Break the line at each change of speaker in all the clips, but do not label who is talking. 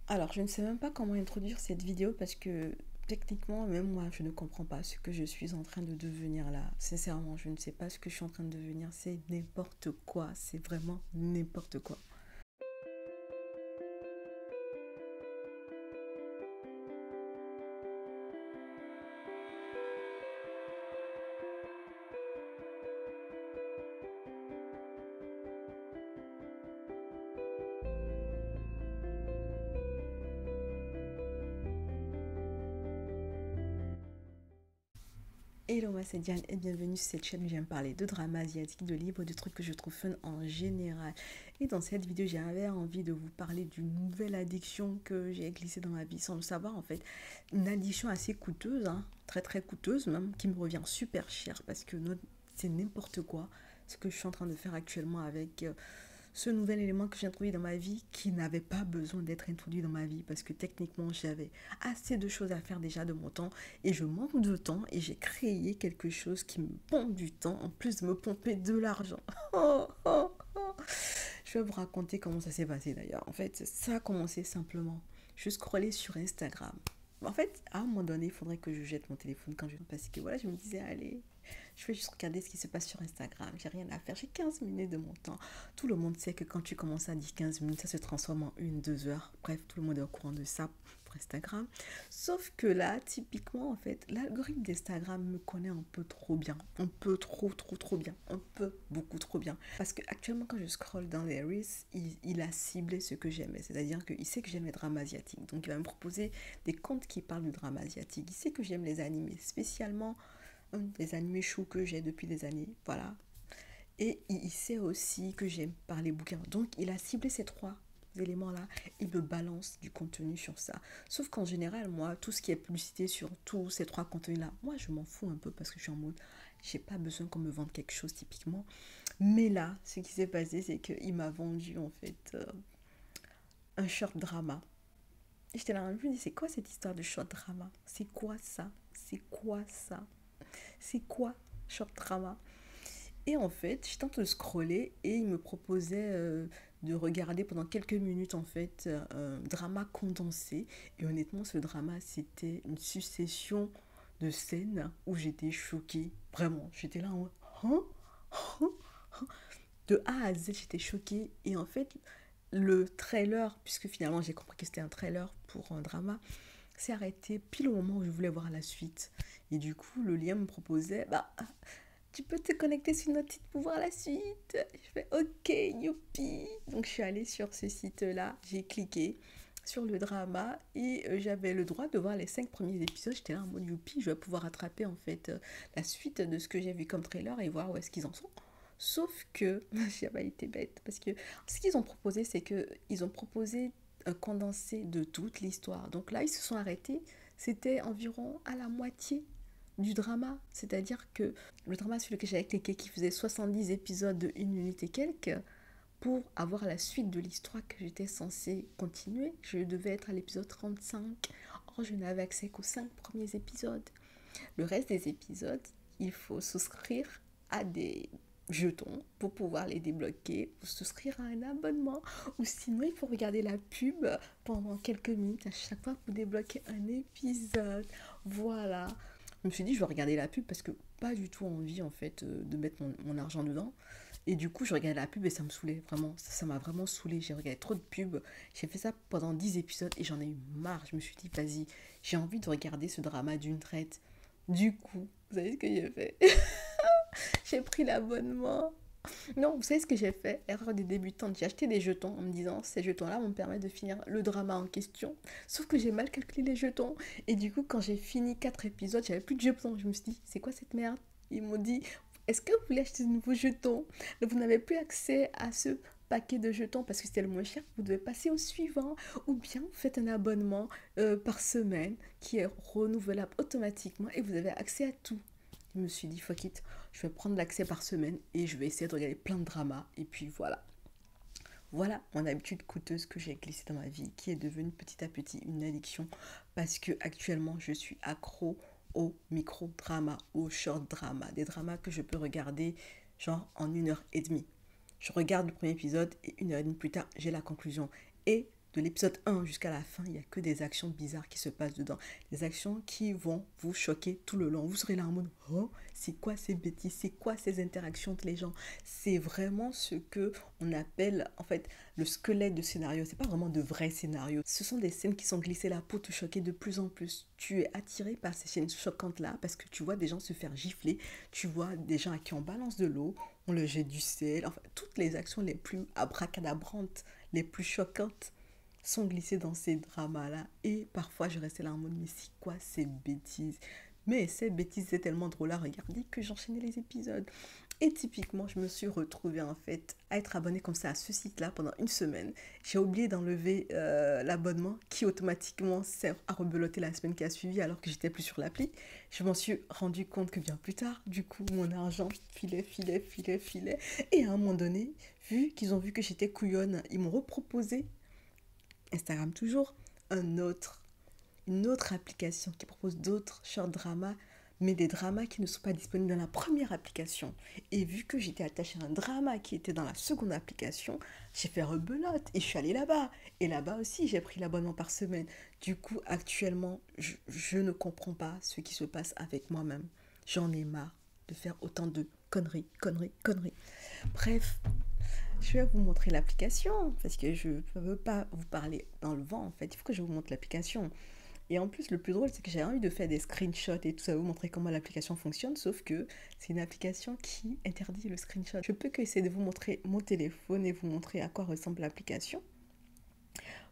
Alors, je ne sais même pas comment introduire cette vidéo parce que techniquement, même moi, je ne comprends pas ce que je suis en train de devenir là. Sincèrement, je ne sais pas ce que je suis en train de devenir. C'est n'importe quoi. C'est vraiment n'importe quoi. Hello, moi c'est Diane et bienvenue sur cette chaîne où j'aime parler de drama asiatique, de livres, de trucs que je trouve fun en général. Et dans cette vidéo, j'avais envie de vous parler d'une nouvelle addiction que j'ai glissée dans ma vie sans le savoir en fait. Une addiction assez coûteuse, hein, très très coûteuse même, qui me revient super cher parce que c'est n'importe quoi ce que je suis en train de faire actuellement avec ce nouvel élément que j'ai introduit dans ma vie qui n'avait pas besoin d'être introduit dans ma vie parce que techniquement j'avais assez de choses à faire déjà de mon temps et je manque de temps et j'ai créé quelque chose qui me pompe du temps en plus de me pomper de l'argent. Oh, oh, oh. Je vais vous raconter comment ça s'est passé d'ailleurs. En fait, ça a commencé simplement. Je scrollais sur Instagram. En fait, à un moment donné, il faudrait que je jette mon téléphone quand je... Parce que voilà, je me disais, allez, je vais juste regarder ce qui se passe sur Instagram. J'ai rien à faire. J'ai 15 minutes de mon temps. Tout le monde sait que quand tu commences à dire 15 minutes, ça se transforme en 1, 2 heures. Bref, tout le monde est au courant de ça pour Instagram. Sauf que là, typiquement, en fait, l'algorithme d'Instagram me connaît un peu trop bien. Un peu trop bien. Un peu beaucoup trop bien. Parce que actuellement, quand je scrolle dans les Reels, il a ciblé ce que j'aimais. C'est-à-dire qu'il sait que j'aime les dramas asiatiques. Donc, il va me proposer des comptes qui parlent du drama asiatique. Il sait que j'aime les animés, spécialement des animés choux que j'ai depuis des années, voilà. Et il sait aussi que j'aime parler bouquins. Donc, il a ciblé ces trois éléments-là. Il me balance du contenu sur ça. Sauf qu'en général, moi, tout ce qui est publicité sur tous ces trois contenus-là, moi, je m'en fous un peu parce que je suis en mode, j'ai pas besoin qu'on me vende quelque chose typiquement. Mais là, ce qui s'est passé, c'est qu'il m'a vendu, en fait, un short drama. Et j'étais là, je me dis, c'est quoi cette histoire de short drama? C'est quoi ça? C'est quoi ça? C'est quoi short drama? Et en fait, je tente de scroller et il me proposait de regarder pendant quelques minutes en fait un drama condensé. Et honnêtement, ce drama, c'était une succession de scènes où j'étais choquée. Vraiment, j'étais là en mode, hein? Hein? De A à Z, j'étais choquée. Et en fait, le trailer, puisque finalement j'ai compris que c'était un trailer pour un drama, s'est arrêté pile au moment où je voulais voir la suite. Et du coup, le lien me proposait, bah, tu peux te connecter sur notre site pour voir la suite. Je fais ok, youpi. Donc je suis allée sur ce site-là, j'ai cliqué sur le drama et j'avais le droit de voir les 5 premiers épisodes. J'étais là en mode youpi, je vais pouvoir rattraper en fait la suite de ce que j'ai vu comme trailer et voir où est-ce qu'ils en sont. Sauf que j'ai pas été bête parce que ce qu'ils ont proposé, c'est que ils ont proposé un condensé de toute l'histoire. Donc là, ils se sont arrêtés. C'était environ à la moitié du drama, c'est-à-dire que le drama sur lequel j'avais cliqué qui faisait 70 épisodes de 1 minute et quelques, pour avoir la suite de l'histoire que j'étais censée continuer, je devais être à l'épisode 35. Or, je n'avais accès qu'aux 5 premiers épisodes. Le reste des épisodes, il faut souscrire à des jetons pour pouvoir les débloquer, ou souscrire à un abonnement, ou sinon il faut regarder la pub pendant quelques minutes à chaque fois pour débloquer un épisode. Voilà. Je me suis dit, je vais regarder la pub parce que pas du tout envie en fait de mettre mon argent dedans. Et du coup, je regardais la pub et ça me saoulait, vraiment. Ça m'a vraiment saoulé. J'ai regardé trop de pubs. J'ai fait ça pendant 10 épisodes et j'en ai eu marre. Je me suis dit, vas-y, j'ai envie de regarder ce drama d'une traite. Du coup, vous savez ce que j'ai fait? J'ai pris l'abonnement. Non, vous savez ce que j'ai fait? Erreur des débutantes. J'ai acheté des jetons en me disant ces jetons-là vont me permettre de finir le drama en question. Sauf que j'ai mal calculé les jetons. Et du coup, quand j'ai fini 4 épisodes, j'avais plus de jetons. Je me suis dit, c'est quoi cette merde? Ils m'ont dit, est-ce que vous voulez acheter de nouveaux jetons? Vous n'avez plus accès à ce paquet de jetons parce que c'était le moins cher. Vous devez passer au suivant. Ou bien vous faites un abonnement par semaine qui est renouvelable automatiquement et vous avez accès à tout. Je me suis dit, fuck it, je vais prendre l'accès par semaine et je vais essayer de regarder plein de dramas. Et puis voilà. Voilà mon habitude coûteuse que j'ai glissée dans ma vie, qui est devenue petit à petit une addiction parce que actuellement je suis accro au micro-drama, au short drama, des dramas que je peux regarder genre en 1 heure et demie. Je regarde le premier épisode et 1 heure et demie plus tard, j'ai la conclusion. Et de l'épisode 1 jusqu'à la fin, il n'y a que des actions bizarres qui se passent dedans. Des actions qui vont vous choquer tout le long. Vous serez là en mode, oh, c'est quoi ces bêtises? C'est quoi ces interactions entre les gens? C'est vraiment ce que on appelle, en fait, le squelette de scénario. C'est pas vraiment de vrais scénarios. Ce sont des scènes qui sont glissées là pour te choquer de plus en plus. Tu es attiré par ces scènes choquantes là parce que tu vois des gens se faire gifler. Tu vois des gens à qui on balance de l'eau, on le jette du sel. Enfin, toutes les actions les plus abracadabrantes, les plus choquantes sont glissées dans ces dramas-là. Et parfois, je restais là en mode, mais c'est quoi ces bêtises? Mais ces bêtises, c'est tellement drôle à regarder que j'enchaînais les épisodes. Et typiquement, je me suis retrouvée en fait à être abonnée comme ça à ce site-là pendant une semaine. J'ai oublié d'enlever l'abonnement qui automatiquement sert à rebeloter la semaine qui a suivi alors que j'étais plus sur l'appli. Je m'en suis rendu compte que bien plus tard, du coup, mon argent filait. Et à un moment donné, vu qu'ils ont vu que j'étais couillonne, ils m'ont reproposé, Instagram toujours, une autre application qui propose d'autres short dramas, mais des dramas qui ne sont pas disponibles dans la première application. Et vu que j'étais attachée à un drama qui était dans la seconde application, j'ai fait rebelote et je suis allée là-bas. Et là-bas aussi, j'ai pris l'abonnement par semaine. Du coup, actuellement, je ne comprends pas ce qui se passe avec moi-même. J'en ai marre de faire autant de conneries. Bref, je vais vous montrer l'application parce que je ne veux pas vous parler dans le vent en fait. Il faut que je vous montre l'application. Et en plus, le plus drôle, c'est que j'ai envie de faire des screenshots et tout ça, vous montrer comment l'application fonctionne, sauf que c'est une application qui interdit le screenshot. Je peux que essayer de vous montrer mon téléphone et vous montrer à quoi ressemble l'application.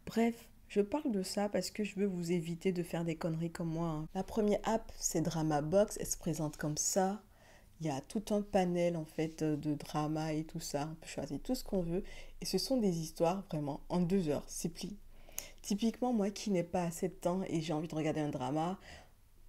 Bref, je parle de ça parce que je veux vous éviter de faire des conneries comme moi. La première app, c'est Dramabox, elle se présente comme ça. Il y a tout un panel en fait de drama et tout ça. On peut choisir tout ce qu'on veut. Et ce sont des histoires vraiment en 2 heures, c'est plié. Typiquement, moi qui n'ai pas assez de temps et j'ai envie de regarder un drama,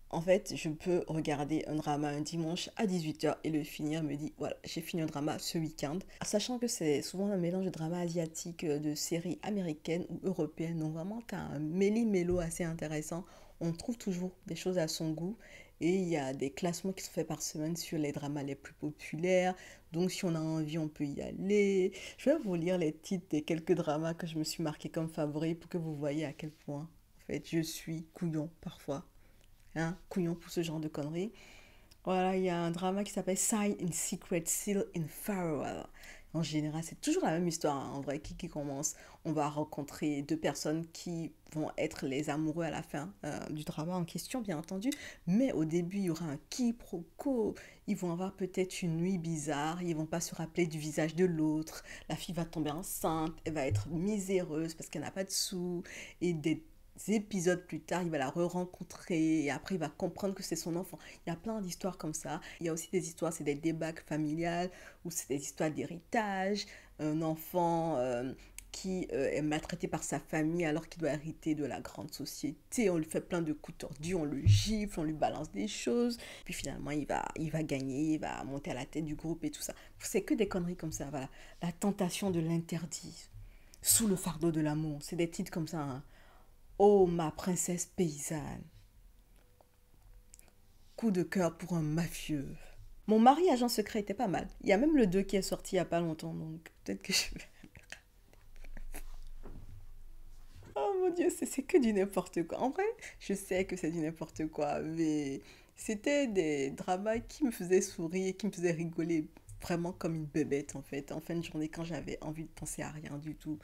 en fait, je peux regarder un drama un dimanche à 18 h et le finir, me dit, voilà, j'ai fini un drama ce week-end. Sachant que c'est souvent un mélange de drama asiatique, de séries américaines ou européennes. Donc vraiment, tu as un méli-mélo assez intéressant. On trouve toujours des choses à son goût. Et il y a des classements qui sont faits par semaine sur les dramas les plus populaires. Donc si on a envie, on peut y aller. Je vais vous lire les titres des quelques dramas que je me suis marqué comme favoris pour que vous voyez à quel point, en fait, je suis couillon parfois. Hein, couillon pour ce genre de conneries. Voilà, il y a un drama qui s'appelle Sign in Secret, Seal in Farewell. En général, c'est toujours la même histoire, hein, en vrai, qui commence. On va rencontrer deux personnes qui vont être les amoureux à la fin du drama en question, bien entendu. Mais au début, il y aura un quiproquo. Ils vont avoir peut-être une nuit bizarre. Ils vont pas se rappeler du visage de l'autre. La fille va tomber enceinte. Elle va être miséreuse parce qu'elle n'a pas de sous. Et des épisodes plus tard, il va la re-rencontrer et après il va comprendre que c'est son enfant. Il y a plein d'histoires comme ça. Il y a aussi des histoires, c'est des débats familiales ou c'est des histoires d'héritage. Un enfant qui est maltraité par sa famille alors qu'il doit hériter de la grande société. On lui fait plein de coups tordus, on le gifle, on lui balance des choses. Puis finalement, il va gagner, il va monter à la tête du groupe et tout ça. C'est que des conneries comme ça, voilà. La tentation de l'interdit. Sous le fardeau de l'amour. C'est des titres comme ça, hein. Oh, ma princesse paysanne. Coup de cœur pour un mafieux. Mon mari agent secret était pas mal. Il y a même le 2 qui est sorti il y a pas longtemps, donc peut-être que je vais... Oh mon Dieu, c'est que du n'importe quoi. En vrai, je sais que c'est du n'importe quoi, mais c'était des dramas qui me faisaient sourire, qui me faisaient rigoler vraiment comme une bébête en fait, en fin de journée quand j'avais envie de penser à rien du tout.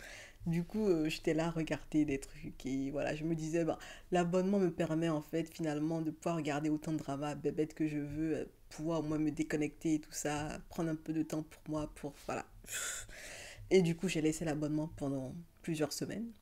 Du coup, j'étais là à regarder des trucs et voilà, je me disais, ben, l'abonnement me permet en fait finalement de pouvoir regarder autant de dramas bébêtes que je veux, pouvoir au moins me déconnecter et tout ça, prendre un peu de temps pour moi, pour voilà. Et du coup, j'ai laissé l'abonnement pendant plusieurs semaines.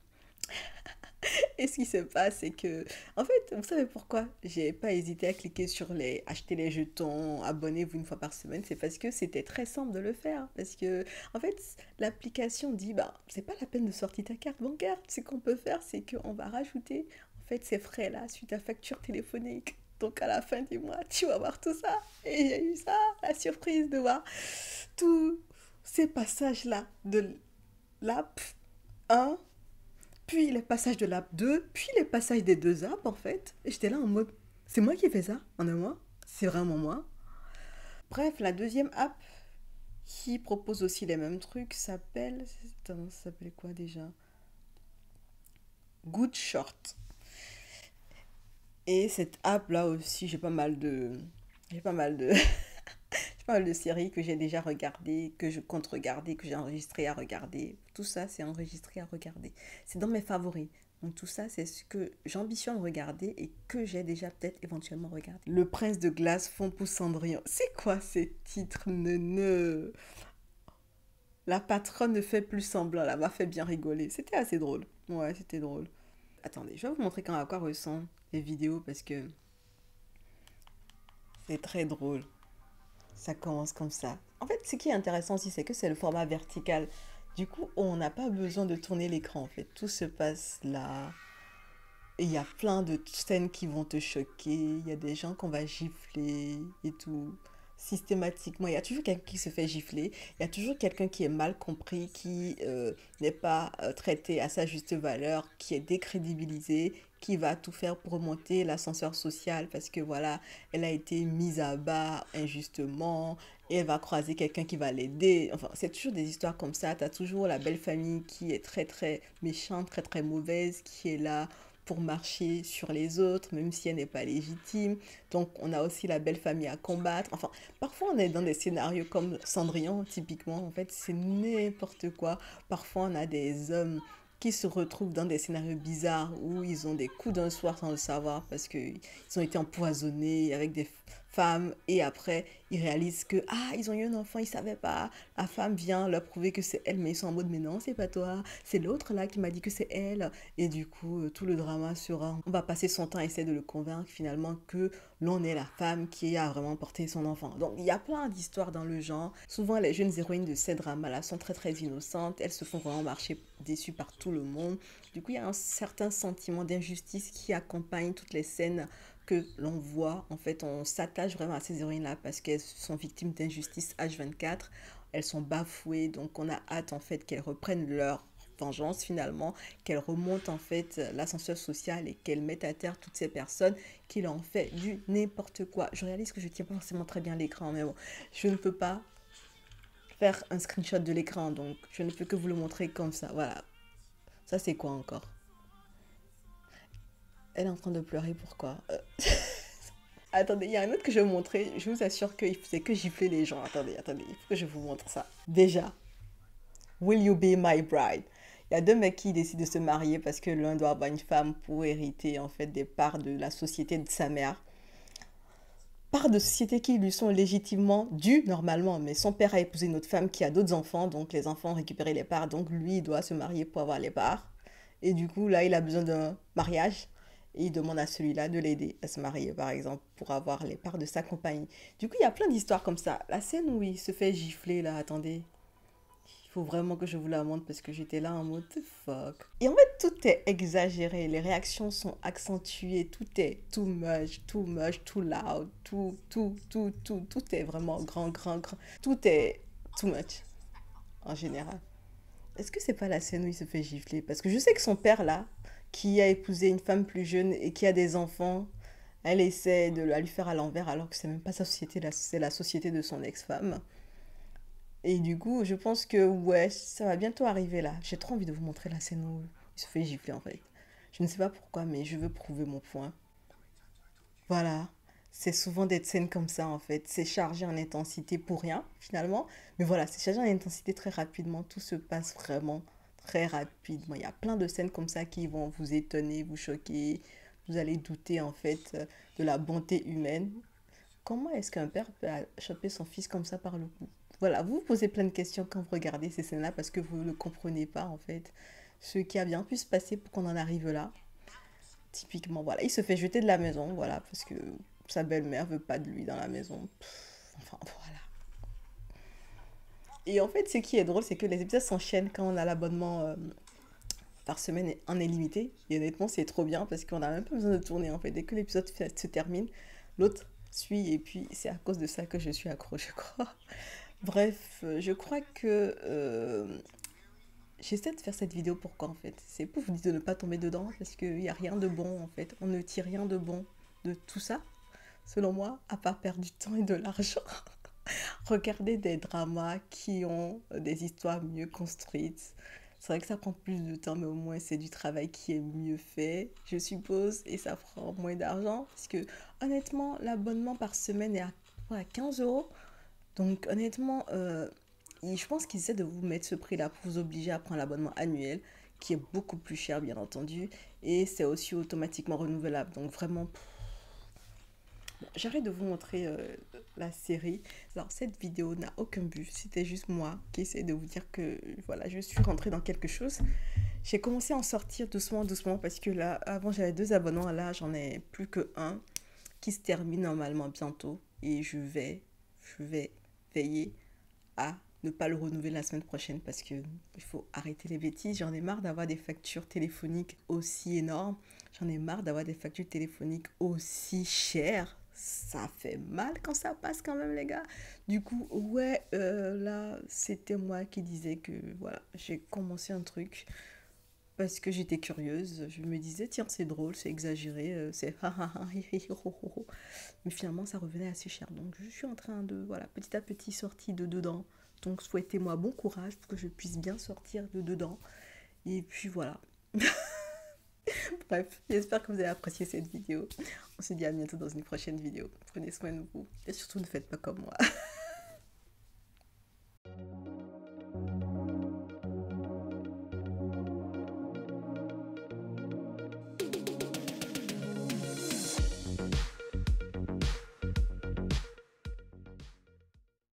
Et ce qui se passe, c'est que, en fait, vous savez pourquoi j'ai pas hésité à cliquer sur les acheter les jetons, abonnez-vous une fois par semaine, c'est parce que c'était très simple de le faire. Parce que, en fait, l'application dit, bah, c'est pas la peine de sortir ta carte bancaire. Ce qu'on peut faire, c'est qu'on va rajouter, en fait, ces frais-là suite ta facture téléphonique. Donc, à la fin du mois, tu vas voir tout ça. Et j'ai eu ça, la surprise de voir tous ces passages-là de l'app 1, puis les passages de l'app 2, puis les passages des deux apps en fait. Et j'étais là en mode, c'est moi qui ai fait ça en un mois. C'est vraiment moi. Bref, la deuxième app qui propose aussi les mêmes trucs s'appelle... Attends, ça s'appelait quoi déjà? Good Short. Et cette app-là aussi, j'ai pas mal de... J'ai pas mal de... j'ai pas mal de séries que j'ai déjà regardées, que je compte regarder, que j'ai enregistré à regarder. Tout ça, c'est enregistré à regarder. C'est dans mes favoris. Donc tout ça, c'est ce que j'ambitionne regarder et que j'ai déjà peut-être éventuellement regardé. Le prince de glace fond pour Cendrillon. C'est quoi ces titres neuneux? La patronne ne fait plus semblant, là, m'a fait bien rigoler. C'était assez drôle. Ouais, c'était drôle. Attendez, je vais vous montrer quand à quoi ressemblent les vidéos parce que c'est très drôle. Ça commence comme ça. En fait, ce qui est intéressant aussi, c'est que c'est le format vertical. Du coup, on n'a pas besoin de tourner l'écran, en fait. Tout se passe là. Et il y a plein de scènes qui vont te choquer. Il y a des gens qu'on va gifler et tout. Systématiquement, il y a toujours quelqu'un qui se fait gifler. Il y a toujours quelqu'un qui est mal compris, qui n'est pas traité à sa juste valeur, qui est décrédibilisé, qui va tout faire pour remonter l'ascenseur social parce que voilà, elle a été mise à bas injustement et elle va croiser quelqu'un qui va l'aider. Enfin, c'est toujours des histoires comme ça. Tu as toujours la belle famille qui est très très méchante, très très mauvaise, qui est là pour marcher sur les autres, même si elle n'est pas légitime. Donc, on a aussi la belle famille à combattre. Enfin, parfois, on est dans des scénarios comme Cendrillon, typiquement. En fait, c'est n'importe quoi. Parfois, on a des hommes qui se retrouvent dans des scénarios bizarres où ils ont des coups d'un soir sans le savoir parce qu'ils ont été empoisonnés avec des femmes et après ils réalisent que ils ont eu un enfant, ils savaient pas. La femme vient leur prouver que c'est elle mais ils sont en mode mais non, c'est pas toi, c'est l'autre là qui m'a dit que c'est elle et du coup tout le drama sera on va passer son temps à essayer de le convaincre finalement que l'on est la femme qui a vraiment porté son enfant. Donc il y a plein d'histoires dans le genre. Souvent les jeunes héroïnes de ces dramas-là sont très très innocentes. Elles se font vraiment marcher déçues par tout le monde. Du coup il y a un certain sentiment d'injustice qui accompagne toutes les scènes que l'on voit. En fait on s'attache vraiment à ces héroïnes-là parce qu'elles sont victimes d'injustice H24. Elles sont bafouées donc on a hâte en fait qu'elles reprennent leur vengeance finalement, qu'elle remonte en fait l'ascenseur social et qu'elle mette à terre toutes ces personnes qui l'ont fait du n'importe quoi. Je réalise que je tiens pas forcément très bien l'écran, mais bon, je ne peux pas faire un screenshot de l'écran, donc je ne peux que vous le montrer comme ça. Voilà. Ça c'est quoi encore? Elle est en train de pleurer, pourquoi? Attendez, il y a un autre que je vais vous montrer. Je vous assure qu'il faisait que gifler les gens. Attendez, attendez, il faut que je vous montre ça. Déjà, Will You Be My Bride? Il y a deux mecs qui décident de se marier parce que l'un doit avoir une femme pour hériter en fait des parts de la société de sa mère. Parts de société qui lui sont légitimement dues normalement, mais son père a épousé une autre femme qui a d'autres enfants, donc les enfants ont récupéré les parts, donc lui il doit se marier pour avoir les parts. Et du coup là il a besoin d'un mariage et il demande à celui-là de l'aider à se marier par exemple pour avoir les parts de sa compagnie. Du coup il y a plein d'histoires comme ça. La scène où il se fait gifler là, attendez. Il faut vraiment que je vous la montre parce que j'étais là en mode the fuck. Et en fait, tout est exagéré. Les réactions sont accentuées. Tout est too much, too loud. Tout est vraiment grand, grand, grand. Tout est too much en général. Est-ce que c'est pas la scène où il se fait gifler? Parce que je sais que son père là, qui a épousé une femme plus jeune et qui a des enfants, elle essaie de la lui faire à l'envers alors que c'est même pas sa société, c'est la société de son ex-femme. Et du coup, je pense que ouais, ça va bientôt arriver là. J'ai trop envie de vous montrer la scène où il se fait gifler en fait. Je ne sais pas pourquoi, mais je veux prouver mon point. Voilà. C'est souvent des scènes comme ça en fait. C'est chargé en intensité pour rien finalement. Mais voilà, c'est chargé en intensité très rapidement. Tout se passe vraiment très rapidement. Il y a plein de scènes comme ça qui vont vous étonner, vous choquer. Vous allez douter en fait de la bonté humaine. Comment est-ce qu'un père peut choper son fils comme ça par le cou? Voilà, vous vous posez plein de questions quand vous regardez ces scènes-là parce que vous ne comprenez pas en fait ce qui a bien pu se passer pour qu'on en arrive là. Typiquement, voilà, il se fait jeter de la maison, voilà, parce que sa belle-mère veut pas de lui dans la maison. Enfin, voilà. Et en fait, ce qui est drôle, c'est que les épisodes s'enchaînent quand on a l'abonnement par semaine en illimité. Et honnêtement, c'est trop bien parce qu'on n'a même pas besoin de tourner en fait. Dès que l'épisode se termine, l'autre suit et puis c'est à cause de ça que je suis accro, je crois. Bref, je crois que j'essaie de faire cette vidéo pourquoi en fait. C'est pour vous dire de ne pas tomber dedans parce qu'il n'y a rien de bon en fait. On ne tire rien de bon de tout ça, selon moi, à part perdre du temps et de l'argent. Regardez des dramas qui ont des histoires mieux construites. C'est vrai que ça prend plus de temps, mais au moins c'est du travail qui est mieux fait, je suppose, et ça prend moins d'argent. Parce que honnêtement, l'abonnement par semaine est à, ouais, 15 euros. Donc honnêtement, je pense qu'ils essaient de vous mettre ce prix-là pour vous obliger à prendre l'abonnement annuel, qui est beaucoup plus cher, bien entendu. Et c'est aussi automatiquement renouvelable. Donc vraiment, j'arrête de vous montrer la série. Alors, cette vidéo n'a aucun but. C'était juste moi qui essaie de vous dire que voilà, je suis rentrée dans quelque chose. J'ai commencé à en sortir doucement, doucement parce que là, avant, j'avais 2 abonnements. Là, j'en ai plus que un qui se termine normalement bientôt. Et je vais veiller à ne pas le renouveler la semaine prochaine parce que il faut arrêter les bêtises. J'en ai marre d'avoir des factures téléphoniques aussi énormes. J'en ai marre d'avoir des factures téléphoniques aussi chères. Ça fait mal quand ça passe quand même, les gars. Du coup, ouais, là, c'était moi qui disais que, voilà, j'ai commencé un truc parce que j'étais curieuse. Je me disais, tiens, c'est drôle, c'est exagéré, c'est ha ha ha, hi, hi, ho, ho, ho. Mais finalement, ça revenait assez cher. Donc, je suis en train de, voilà, petit à petit sortir de dedans. Donc, souhaitez-moi bon courage pour que je puisse bien sortir de dedans. Et puis, voilà. Bref, j'espère que vous avez apprécié cette vidéo. On se dit à bientôt dans une prochaine vidéo. Prenez soin de vous. Et surtout, ne faites pas comme moi.